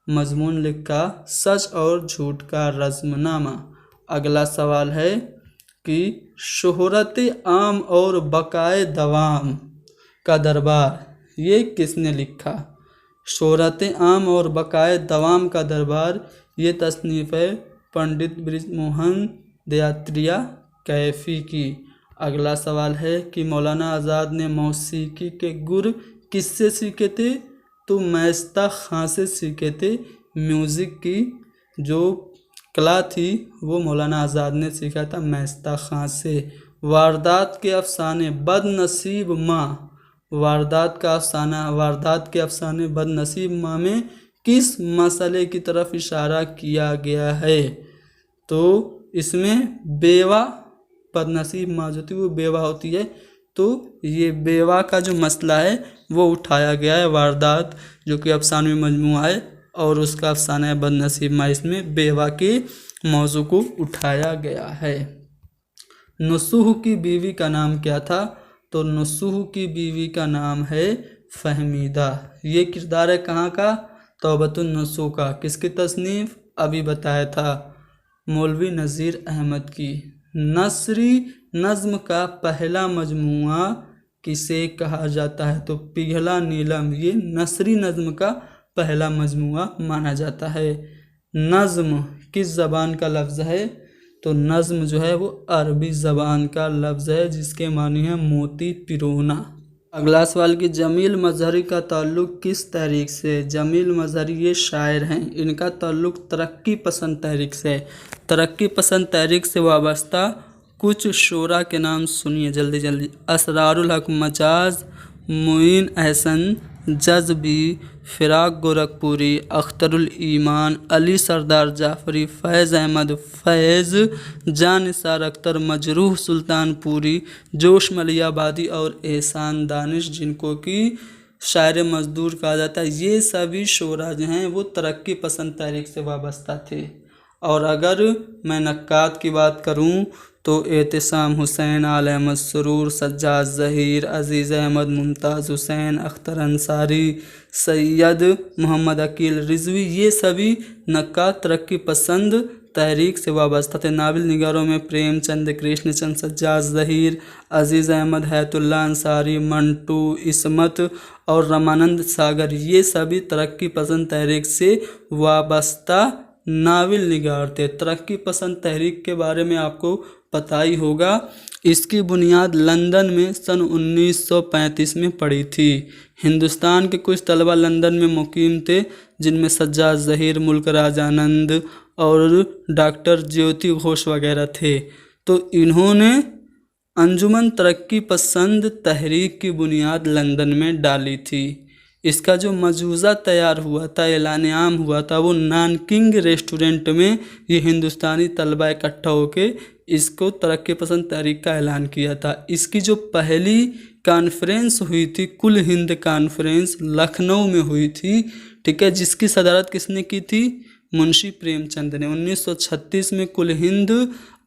मज़मून लिखा सच और झूठ का रज़्मनामा। अगला सवाल है कि शोहरत आम और बकाए दवाम का दरबार ये किसने लिखा? शोहरत आम और बकाए दवाम का दरबार ये तसनीफ़ है पंडित ब्रिजमोहन दयात्रिया कैफ़ी की। अगला सवाल है कि मौलाना आज़ाद ने मौसीकी के गुर किससे सीखे थे? तो मैस्ता खां से सीखे थे। म्यूज़िक की जो कला थी वो मौलाना आज़ाद ने सीखा था मैस्ता खां से। वारदात के अफसाने बदनसीब माँ, वारदात के अफसाने बदनसीब माँ में किस मसले की तरफ इशारा किया गया है? तो इसमें बेवा, बदनसीब माँ जो थी वो बेवा होती है, तो ये बेवा का जो मसला है वो उठाया गया है। वारदात जो कि अफसानवी मजमूआ है और उसका अफसाना है बदनसीब माँ, इसमें बेवा के मौजू को उठाया गया है। नुसूह की बीवी का नाम क्या था? तो नुसूह की बीवी का नाम है फहमीदा। ये किरदार है कहाँ का? तौबतुन नसूह का। किसकी तसनीफ़? अभी बताया था मौलवी नज़ीर अहमद की। नसरी नज़्म का पहला मजमुआ किसे कहा जाता है? तो पिघला नीलम ये नसरी नज़्म का पहला मजमुआ माना जाता है। नज़्म किस ज़बान का लफ्ज़ है? तो नज़्म जो है वो अरबी ज़बान का लफ्ज़ है जिसके मानी है मोती पिरोना। अगला सवाल कि जमील मजहरी का ताल्लुक़ किस तहरीक से है। जमील मजहरी ये शायर हैं, इनका ताल्लुक़ तरक्की पसंद तहरीक से है। तरक्की पसंद तहरीक से वाबस्ता कुछ शोरा के नाम सुनिए जल्दी जल्दी। असरारुल हक मजाज, मुइन अहसन जज़बी, फ़िराक गोरखपुरी, अख्तरुल ईमान, अली सरदार जाफ़री, फ़ैज़ अहमद फ़ैज़, जान निसार अख्तर, मजरूह सुल्तानपुरी, जोश मलियाबादी और एहसान दानिश, जिनको कि शायर मज़दूर कहा जाता है। ये सभी शोरा जो हैं वो तरक्की पसंद तहरीक से वाबस्ता थे। और अगर मैं नक्कात की बात करूं तो एहतिसाम हुसैन, आल अहमद सुरूर, सज्जाद ज़हीर, अज़ीज़ अहमद, मुमताज़ हुसैन, अख्तर अंसारी, सैयद मोहम्मद अकील रिजवी, ये सभी नक्कात तरक्की पसंद तहरीक से वाबस्ता थे। नावल निगारों में प्रेमचंद, कृष्णचंद, सज्जाद ज़हीर, अज़ीज़ अहमद, हैतुल्लाह अंसारी, मंटू, इस्मत और रमानंद सागर, ये सभी तरक्की पसंद तहरीक से वाबस्ता नावल निगार थे। तरक्की पसंद तहरीक के बारे में आपको पता ही होगा। इसकी बुनियाद लंदन में सन 1935 में पड़ी थी। हिंदुस्तान के कुछ तलबा लंदन में मुकीम थे, जिनमें सज्जाद ज़हीर, मुल्क राज आनंद और डॉक्टर ज्योति घोष वगैरह थे। तो इन्होंने अंजुमन तरक्की पसंद तहरीक की बुनियाद लंदन में डाली थी। इसका जो मजूज़ा तैयार हुआ था, ऐलान आम हुआ था, वो नानकिंग रेस्टोरेंट में ये हिंदुस्तानी तलबा इकट्ठा होके इसको तरक्की पसंद तहरीक का ऐलान किया था। इसकी जो पहली कॉन्फ्रेंस हुई थी, कुल हिंद कॉन्फ्रेंस, लखनऊ में हुई थी, ठीक है, जिसकी सदारत किसने की थी? मुंशी प्रेमचंद ने। 1936 में कुल हिंद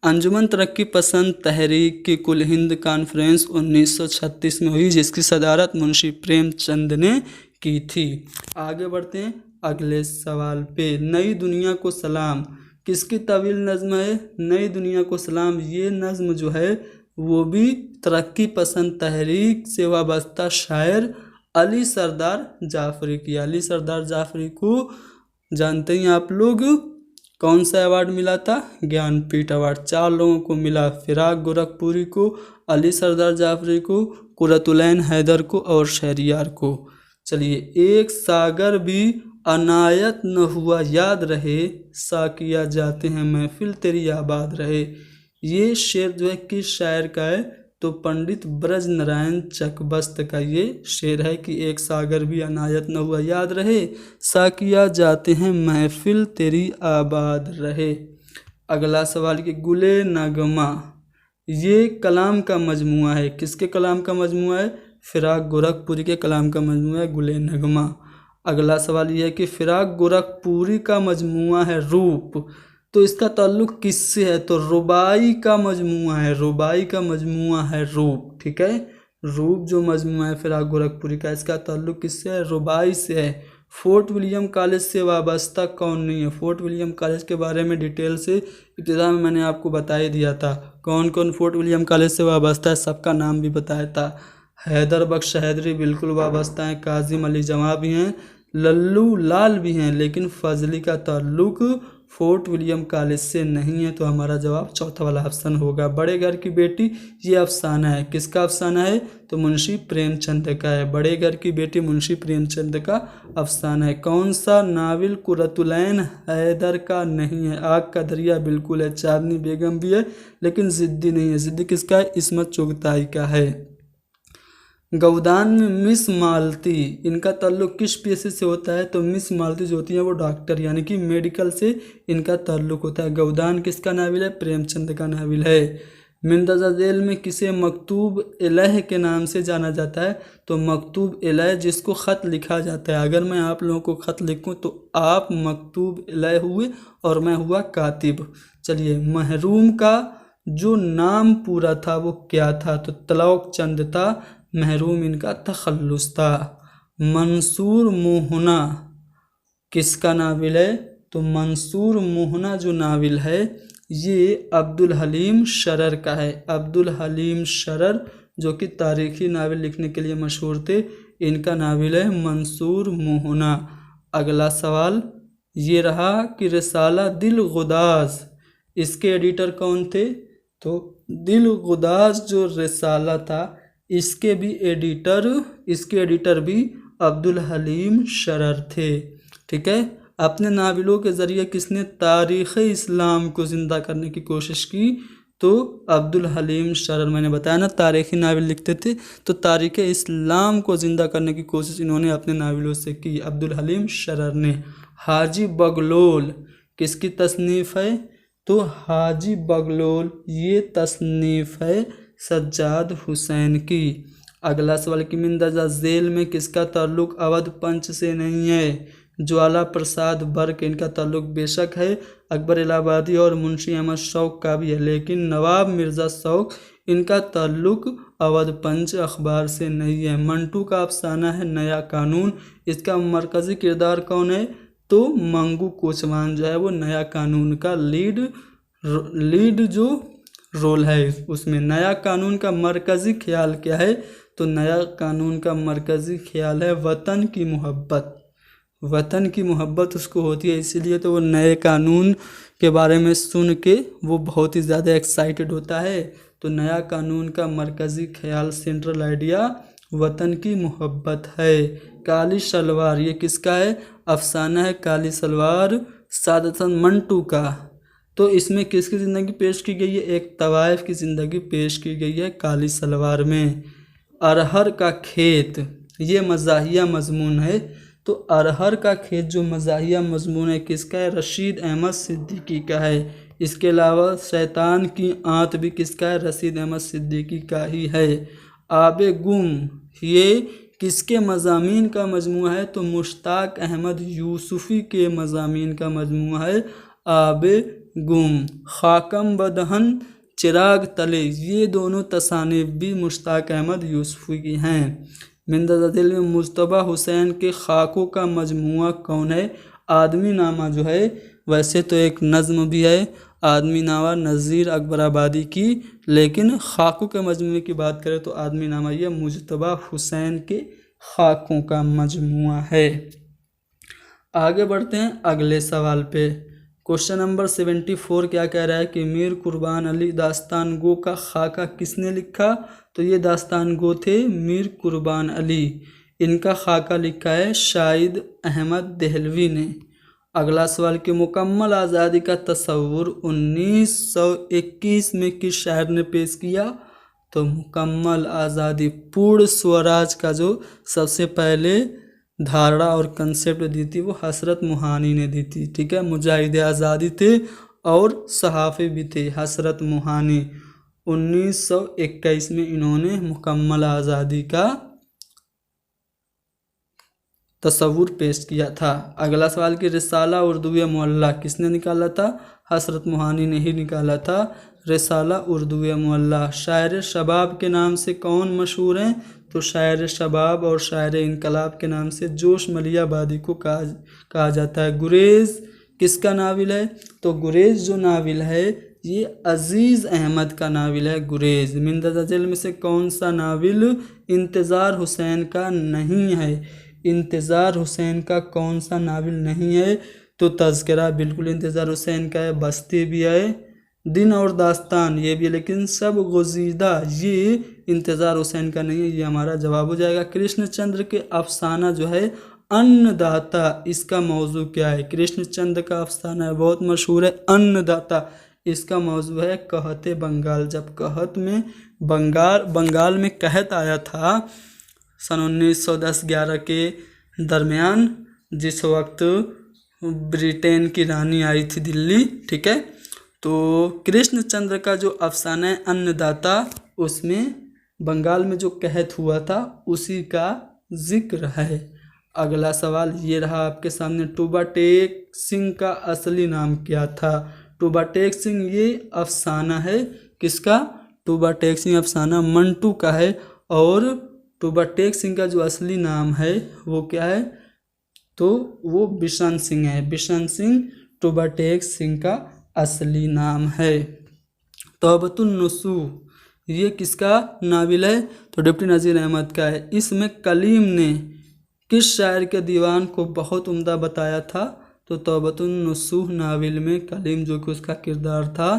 अंजुमन तरक्की पसंद तहरीक की कुल हिंद कॉन्फ्रेंस 1936 में हुई, जिसकी सदारत मुंशी प्रेमचंद ने की थी। आगे बढ़ते हैं अगले सवाल पे। नई दुनिया को सलाम किसकी तवील नज़्म है? नई दुनिया को सलाम ये नज़्म जो है वो भी तरक्की पसंद तहरीक से वाबस्ता शायर अली सरदार जाफ़री की। अली सरदार जाफ़री को जानते हैं आप लोग, कौन सा अवार्ड मिला था? ज्ञानपीठ अवार्ड। 4 लोगों को मिला, फ़िराक गोरखपुरी को, अली सरदार जाफ़री को, कुरतुलैन हैदर को और शहरियार को। चलिए, एक सागर भी अनायत न हुआ याद रहे, साकिया जाते हैं महफिल तेरी आबाद रहे। ये शेर जो है किस शायर का है? तो पंडित ब्रज नारायण चकबस्त का ये शेर है कि एक सागर भी अनायत न हुआ याद रहे, साकिया जाते हैं महफिल तेरी आबाद रहे। अगला सवाल कि गुले नगमा ये कलाम का मजमुआ है। किसके कलाम का मजमुआ है? फ़िराक गोरखपुरी के कलाम का मजमुआ है गुले नगमा। अगला सवाल ये है कि फ़िराक गोरखपुरी का मजमुआ है रूप, तो इसका ताल्लुक़ किससे है? तो रुबाई का मजमुआ है, रुबाई का मजमुआ है रूप, ठीक है। रूप जो मजमुआ है फ़िराक गोरखपुरी का, इसका ताल्लुक़ किससे है? रुबाई से है। फ़ोर्ट विलियम कॉलेज से वाबस्ता कौन नहीं है? फ़ोर्ट विलियम कॉलेज के बारे में डिटेल से इब्तिदा में मैंने आपको बता ही दिया था। कौन कौन फ़ोर्ट विलियम कॉलेज से वाबस्ता है, सबका नाम भी बताया था। हैदर बख्श हैदरी बिल्कुल वाबस्ता हैं, काजिम अली जमा भी हैं, लल्लू लाल भी हैं, लेकिन फजली का ताल्लुक़ फ़ोर्ट विलियम कॉलेज से नहीं है। तो हमारा जवाब चौथा वाला ऑप्शन होगा। बड़े घर की बेटी ये अफसाना है, किसका अफसाना है? तो मुंशी प्रेमचंद का है। बड़े घर की बेटी मुंशी प्रेमचंद का अफसाना है। कौन सा नावल कुरतुलैन हैदर का नहीं है? आग का दरिया बिल्कुल है, चांदनी बेगम भी है, लेकिन ज़िद्दी नहीं है। ज़िद्दी किसका है? इस्मत चुगताई का है। गौदान में मिस मालती, इनका ताल्लुक़ किस पेशे से होता है? तो मिस मालती जो होती हैं वो डॉक्टर यानी कि मेडिकल से इनका ताल्लुक़ होता है। गौदान किसका नावल है? प्रेमचंद का नावल है। मिंदज़ा ज़ैल में किसे मकतूब इलैह के नाम से जाना जाता है? तो मकतूब इलैह जिसको ख़त लिखा जाता है। अगर मैं आप लोगों को ख़त लिखूँ तो आप मकतूब इलैह हुए और मैं हुआ कातिब। चलिए, महरूम का जो नाम पूरा था वो क्या था? तो तलौक चंद था, महरूम इनका तखल्लुस था। मंसूर मोहना किसका नावल है? तो मंसूर मोहना जो नावल है ये अब्दुल हलीम शरर का है। अब्दुल हलीम शरर जो कि तारीख़ी नावल लिखने के लिए मशहूर थे, इनका नावल है मंसूर मोहना। अगला सवाल ये रहा कि रिसाला दिल गुदाज, इसके एडिटर कौन थे? तो दिल गुदाज जो रिसाला था इसके एडिटर भी अब्दुल हलीम शरर थे। ठीक है। अपने नावलों के ज़रिए किसने तारीख़ इस्लाम को ज़िंदा करने की कोशिश की? तो अब्दुल हलीम शरर। मैंने बताया ना तारीख़ी नावल लिखते थे, तो तारीख़ इस्लाम को ज़िंदा करने की कोशिश इन्होंने अपने नावलों से की, अब्दुल हलीम शरर ने। हाजी बगलोल किसकी तसनीफ़ है? तो हाजी बगलोल ये तसनीफ़ है सज्जाद हुसैन की। अगला सवाल कि मिंदरजा झेल में किसका ताल्लुक़ अवध पंच से नहीं है? ज्वाला प्रसाद बर्क इनका ताल्लुक़ बेशक है अकबर इलाहाबादी और मुंशी अहमद शौक़ का भी है, लेकिन नवाब मिर्ज़ा शौक़ इनका ताल्लुक़ अवध पंच अखबार से नहीं है। मंटू का अफसाना है नया कानून, इसका मरकज़ी किरदार कौन है? तो मंगू कोचवान जो है वो नया कानून का लीड जो रोल है उसमें। नया कानून का मरकज़ी ख्याल क्या है? तो नया कानून का मरकज़ी ख्याल है वतन की मोहब्बत। वतन की मोहब्बत उसको होती है, इसीलिए तो वो नए कानून के बारे में सुन के वो बहुत ही ज़्यादा एक्साइटेड होता है। तो नया कानून का मरकज़ी ख्याल सेंट्रल आइडिया वतन की मोहब्बत है। काली सलवार ये किसका है? अफसाना है काली सलवार सादत मंटू का। तो इसमें किसकी ज़िंदगी पेश की गई है? एक तवाइफ की ज़िंदगी पेश की गई है काली सलवार में। अरहर का खेत ये मज़ाहिया मजमून है, तो अरहर का खेत जो मज़ाहिया मजमून है किसका है? रशीद अहमद सिद्दीकी का है। इसके अलावा शैतान की आंत भी किसका है? रशीद अहमद सिद्दीकी का ही है। आबे गुम ये किसके मज़ामीन का मजमूआ है? तो मुश्ताक अहमद यूसुफ़ी के मज़ामीन का मजमूआ है आबे गुम। खाकम बदहन चिराग तले ये दोनों तसानीफ भी मुश्ताक अहमद यूसुफ़ी की हैं। मिंदरजा झेल में मुज्तबा हुसैन के खाकों का मजमूआ कौन है? आदमी नामा जो है वैसे तो एक नज़्म भी है आदमी नामा नज़ीर अकबराबादी की, लेकिन खाकों के मजमूए की बात करें तो आदमी नामा ये मुज्तबा हुसैन के खाकों का मजमूआ है। आगे बढ़ते हैं अगले सवाल पे। क्वेश्चन नंबर 74 क्या कह रहा है कि मीर कुर्बान अली दास्तान गो का खाका किसने लिखा? तो ये दास्तान गो थे मीर कुर्बान अली, इनका खाका लिखा है शाहिद अहमद देहलवी ने। अगला सवाल कि मुकम्मल आज़ादी का तस्वुर 1921 में किस शायर ने पेश किया? तो मुकम्मल आज़ादी पूर्ण स्वराज का जो सबसे पहले धारणा और कंसेप्ट दी थी वो हसरत मोहानी ने दी थी। ठीक है, मुजाहिद आज़ादी थे और सहाफ़ी भी थे हसरत मोहानी। 1921 में इन्होंने मुकम्मल आज़ादी का तस्वुर पेश किया था। अगला सवाल कि रिसाला उर्दू मुअल्ला किसने निकाला था? हसरत मोहानी ने ही निकाला था रिसाला उर्दू मुअल्ला। शायर शबाब के नाम से कौन मशहूर हैं? तो शायर शबाब और शायर इनकलाब के नाम से जोश मलियाबादी को कहा जाता है। गुरेज किसका नाविल है? तो गुरेज जो नाविल है ये अजीज़ अहमद का नाविल है गुरेज। मिंदरजा झेल में से कौन सा नाविल इंतज़ार हुसैन का नहीं है? इंतज़ार हुसैन का कौन सा नाविल नहीं है? तो तज़किरा बिल्कुल इंतज़ार हुसैन का है, बस्ती भी है, दिन और दास्तान ये भी है, लेकिन सब गुज़ीदा ये इंतज़ार हुसैन का नहीं है, ये हमारा जवाब हो जाएगा। कृष्णचंद्र के अफसाना जो है अन्नदाता, इसका मौजू क्या है? कृष्णचंद्र का अफसाना है बहुत मशहूर है अन्नदाता, इसका मौजू है कहते बंगाल। जब कहत में बंगाल में कहत आया था सन 1910-11 के दरमियान, जिस वक्त ब्रिटेन की रानी आई थी दिल्ली। ठीक है, तो कृष्णचंद्र का जो अफसाना है अन्नदाता उसमें बंगाल में जो कहत हुआ था उसी का जिक्र है। अगला सवाल ये रहा आपके सामने, टूबा टेक सिंह का असली नाम क्या था? टूबा टेक सिंह ये अफसाना है किसका? टूबा टेक सिंह अफसाना मंटू का है, और टूबा टेक सिंह का जो असली नाम है वो क्या है? तो वो बिशन सिंह है। बिशन सिंह टूबा टेक सिंह का असली नाम है। तौबतुन नसूह ये किसका नाविल है? तो डिप्टी नज़ीर अहमद का है। इसमें कलीम ने किस शायर के दीवान को बहुत उम्दा बताया था? तो तौबतुन नसूह नाविल में कलीम जो कि उसका किरदार था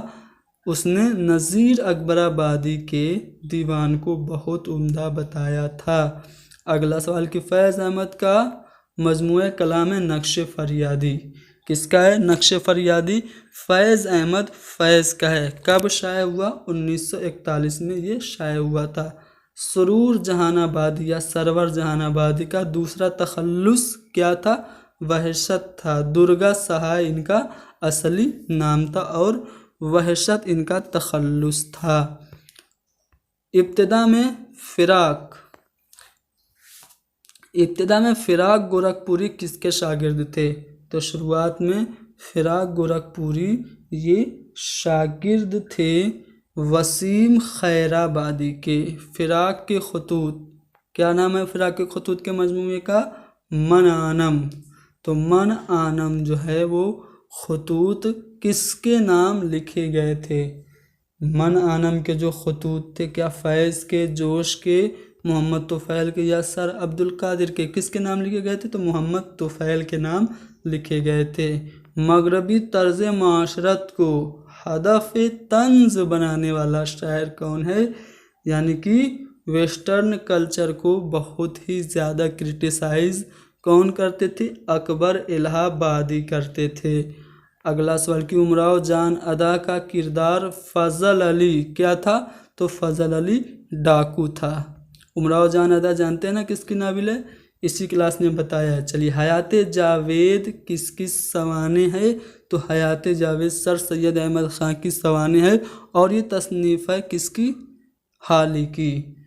उसने नज़ीर अकबराबादी के दीवान को बहुत उम्दा बताया था। अगला सवाल कि फैज़ अहमद का मजमूए कलाम है नक्श फरियादी, किसका है? नक्श फरियादी फैज़ अहमद फैज़ का है। कब शाये हुआ? 1941 में ये शाये हुआ था। सुरूर जहानाबादी या सरवर जहानाबादी का दूसरा तखल्लुस क्या था? वहशत था। दुर्गा सहाय इनका असली नाम था और वहशत इनका तखल्लुस था। इब्तिदा में फ़िराक गोरखपुरी किसके शागिर्द थे? तो शुरुआत में फ़िराक गोरखपुरी ये शागिर्द थे वसीम खैराबादी के। फ़िराक के खतूत, क्या नाम है फ़िराक के खतूत के मजमूए का? मन आनम। तो मन आनम जो है वो खतूत किसके नाम लिखे गए थे? मन आनम के जो खतूत थे, क्या फैज़ के, जोश के, मोहम्मद तुफ़ैल के या सर अब्दुल कादिर के? किसके नाम लिखे गए थे? तो मोहम्मद तुफ़ैल के नाम लिखे गए थे। मगरबी तर्ज माशरत को हदफ तंज बनाने वाला शायर कौन है? यानी कि वेस्टर्न कल्चर को बहुत ही ज़्यादा क्रिटिसाइज़ कौन करते थे? अकबर इलाहाबादी करते थे। अगला सवाल कि उमराव जान अदा का किरदार फजल अली क्या था? तो फजल अली डाकू था। उमराव जान अदा जानते हैं ना किसकी नाविल है? इसी क्लास ने बताया है। चलिए, हयात जावेद किसकी सवाने है? तो हयात जावेद सर सैयद अहमद ख़ान की सवाने है और ये तसनीफ़ है किसकी? हाली की।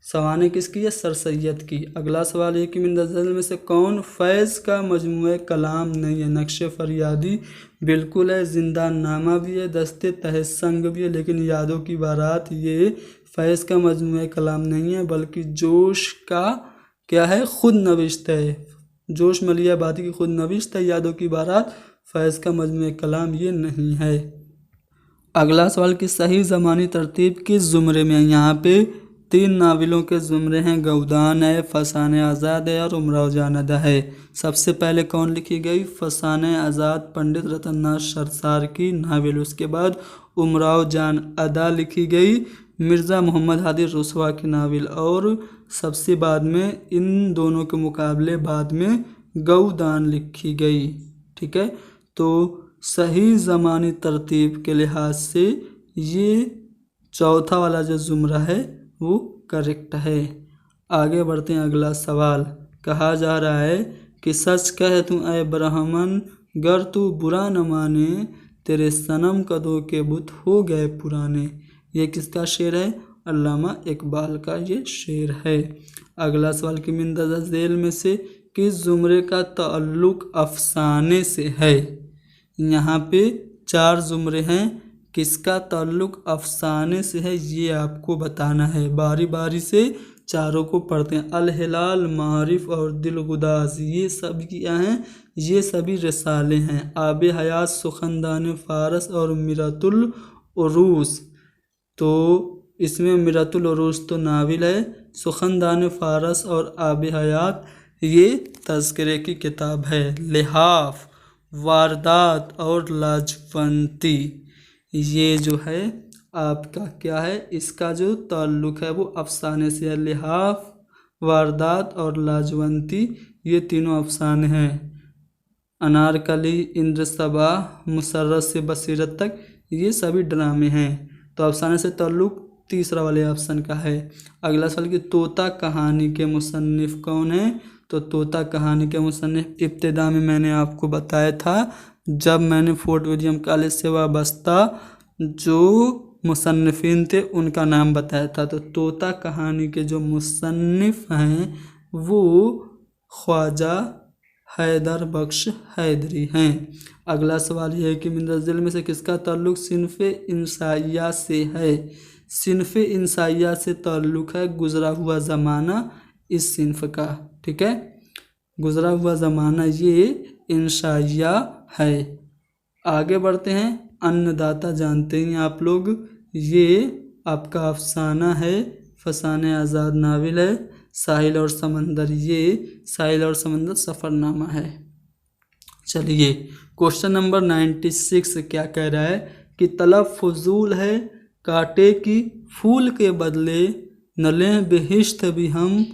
सवाने किसकी है? सर सैयद की। अगला सवाल है कि मिन में से कौन फैज़ का मजमूए कलाम नहीं है? नक्श फरियादी बिल्कुल है, जिंदा नामा भी है, दस्ते तहसंग भी है, लेकिन यादों की बारात ये फैज़ का मजमूए कलाम नहीं है, बल्कि जोश का क्या है? खुद नविश्त है। जोश मलियाबादी की खुद नविश्त है। यादों की बारात फैज़ का मजमूए कलाम ये नहीं है। अगला सवाल कि सही ज़मानी तरतीब किस ज़ुमरे में है? यहाँ पे 3 नाविलों के ज़ुमरे हैं, गौदान है, फसाने आज़ाद है और उमराव जान अदा है। सबसे पहले कौन लिखी गई? फसाने आज़ाद पंडित रतन नाथ सरसार की नाविल। उसके बाद उमराव जान अदा लिखी गई मिर्ज़ा मोहम्मद हादी रुसवा की नाविल, और सबसे बाद में इन दोनों के मुकाबले बाद में गौदान लिखी गई। ठीक है, तो सही ज़मानी तरतीब के लिहाज से ये चौथा वाला जो ज़ुमरा है वो करेक्ट है। आगे बढ़ते हैं। अगला सवाल कहा जा रहा है कि सच कह तू ऐ ब्राह्मण, गर तू बुरा न माने, तेरे सनम कदों के बुत हो गए पुराने। ये किसका शेर है? अल्लामा इकबाल का ये शेर है। अगला सवाल कि मिंदरजा झेल में से किस ज़ुमरे का ताल्लुक़ अफसाने से है? यहाँ पे 4 ज़ुमरे हैं, किसका ताल्लुक़ अफसाने से है ये आपको बताना है। बारी बारी से चारों को पढ़ते हैं। अल हिलाल, मारिफ और दिलगुदाज ये सब क्या हैं? ये सभी रसाले हैं। आब हयात, सुखनदान फ़ारस और मिरतुल उरूस, तो इसमें मिरतुल उरूस तो नाविल है, सुखनदान फ़ारस और आब हयात ये तज़किरे की किताब है। लिहाफ, वारदात और लाजवंती ये जो है आपका क्या है? इसका जो ताल्लुक़ है वो अफसाने से है। लिहाफ, वारदात और लाजवंती ये तीनों अफसाने हैं। अनारकली, इंद्रसभा, मुसर्रत से बसीरत तक ये सभी ड्रामे हैं। तो अफसाने से ताल्लुक़ तीसरा वाले ऑप्शन का है। अगला सवाल कि तोता कहानी के मुसन्निफ़ कौन है? तो तोता कहानी के मुसन्निफ़ इब्तिदा में मैंने आपको बताया था जब मैंने फोर्ट विलियम कॉलेज से वाबस्ता जो मुसन्निफ़ीन थे उनका नाम बताया था। तो तोता कहानी के जो मुसन्निफ़ हैं वो ख्वाजा हैदर बख्श हैदरी हैं। अगला सवाल यह है कि मिंदरजिल में से किसका ताल्लुक़ सिन्फ़े इंसाइया से है? सिन्फ़े इंसाइया से ताल्लुक़ है गुज़रा हुआ ज़माना इस सिन्फ़ का। ठीक है, गुज़रा हुआ ज़माना ये इंसाइया है। आगे बढ़ते हैं। अन्नदाता जानते हैं आप लोग, ये आपका अफसाना है, फसाने आज़ाद नाविल है। साहिल और समंदर, ये साहिल और समंदर सफ़रनामा है। चलिए, क्वेश्चन नंबर 96 क्या कह रहा है कि तलब फजूल है कांटे की फूल के बदले, न लें बेहिश्त भी हम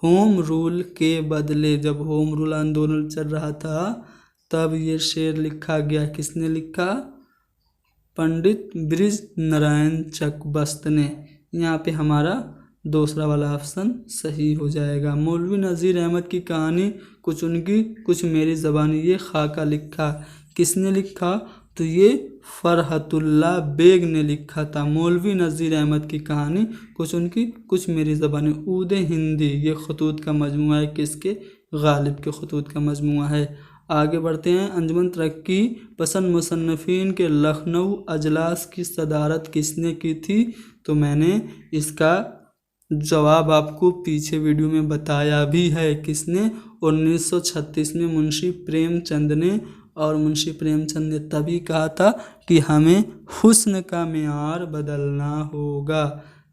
होम रूल के बदले। जब होम रूल आंदोलन चल रहा था तब ये शेर लिखा गया। किसने लिखा? पंडित ब्रिज नारायण चकबस्त ने। यहाँ पे हमारा दूसरा वाला ऑप्शन सही हो जाएगा। मौलवी नज़ीर अहमद की कहानी कुछ उनकी कुछ मेरी ज़बानी, ये खाका लिखा। किसने लिखा? तो ये फरहतुल्लाह बेग ने लिखा था। मौलवी नज़ीर अहमद की कहानी कुछ उनकी कुछ मेरी ज़बानी। ऊद हिंदी ये खतूत का मजमूआ है। किसके? गालिब के खतूत का मजमूआ है। आगे बढ़ते हैं। अंजुमन तरक्की पसंद मुसन्निफीन के लखनऊ अजलास की सदारत किसने की थी? तो मैंने इसका जवाब आपको पीछे वीडियो में बताया भी है। किसने? 1936 में मुंशी प्रेमचंद ने। और मुंशी प्रेमचंद ने तभी कहा था कि हमें हुस्न का मेयार बदलना होगा।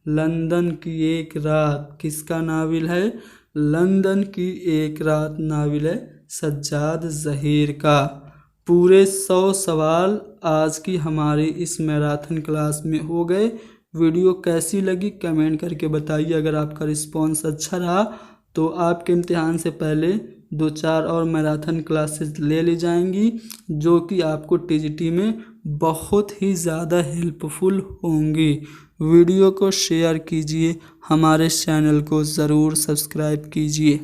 लंदन की एक रात किसका नाविल है? लंदन की एक रात नाविल है सज्जाद ज़हीर का। पूरे 100 सवाल आज की हमारी इस मैराथन क्लास में हो गए। वीडियो कैसी लगी कमेंट करके बताइए। अगर आपका रिस्पॉन्स अच्छा रहा तो आपके इम्तिहान से पहले 2-4 और मैराथन क्लासेस ले ली जाएंगी, जो कि आपको टीजीटी में बहुत ही ज़्यादा हेल्पफुल होंगी। वीडियो को शेयर कीजिए, हमारे चैनल को ज़रूर सब्सक्राइब कीजिए।